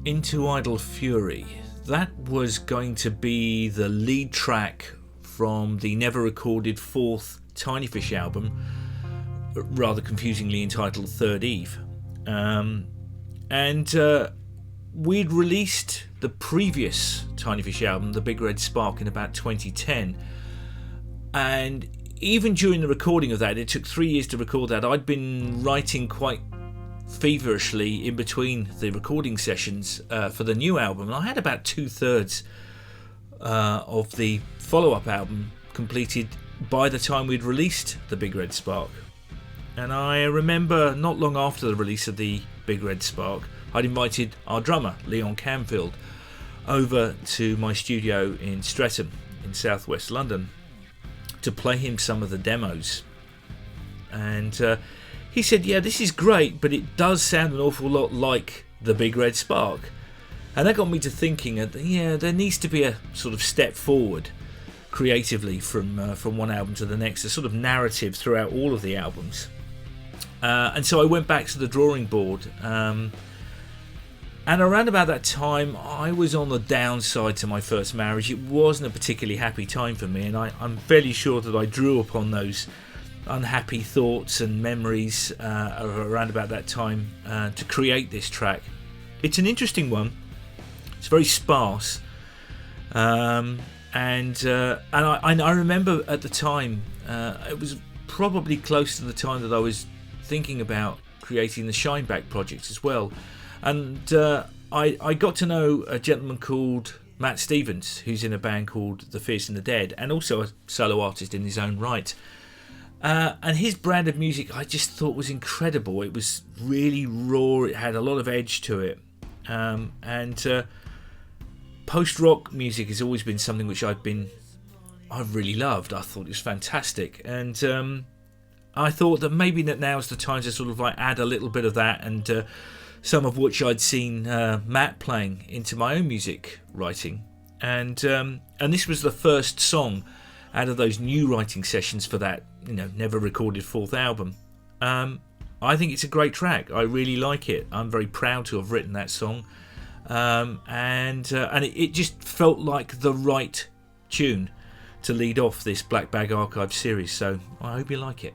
Into Idle Fury. That was going to be the lead track from the never recorded fourth Tiny Fish album, rather confusingly entitled Third Eve. We'd released the previous Tiny Fish album, The Big Red Spark, in about 2010. And even during the recording of that, it took 3 years to record that, I'd been writing quite feverishly in between the recording sessions for the new album. And I had about 2/3 of the follow-up album completed by the time we'd released The Big Red Spark. And I remember not long after the release of The Big Red Spark, I'd invited our drummer, Leon Camfield, over to my studio in Streatham in southwest London to play him some of the demos. And he said, yeah, this is great, but it does sound an awful lot like The Big Red Spark. And that got me to thinking, yeah, there needs to be a sort of step forward creatively from one album to the next, a sort of narrative throughout all of the albums. And so I went back to the drawing board. And around about that time, I was on the downside to my first marriage. It wasn't a particularly happy time for me, and I'm fairly sure that I drew upon those unhappy thoughts and memories around about that time to create this track. It's an interesting one. It's very sparse, and I remember at the time, it was probably close to the time that I was thinking about creating the Shineback project as well. And I got to know a gentleman called Matt Stevens, who's in a band called The Fierce and the Dead, and also a solo artist in his own right. And his brand of music I just thought was incredible. It was really raw, it had a lot of edge to it. And post-rock music has always been something which I've really loved. I thought it was fantastic. And I thought that maybe that now's the time to sort of like add a little bit of that, and some of which I'd seen Matt playing into my own music writing. And this was the first song out of those new writing sessions for that, never recorded fourth album. I think it's a great track. I really like it. I'm very proud to have written that song. And it just felt like the right tune to lead off this Black Bag Archive series. So I hope you like it.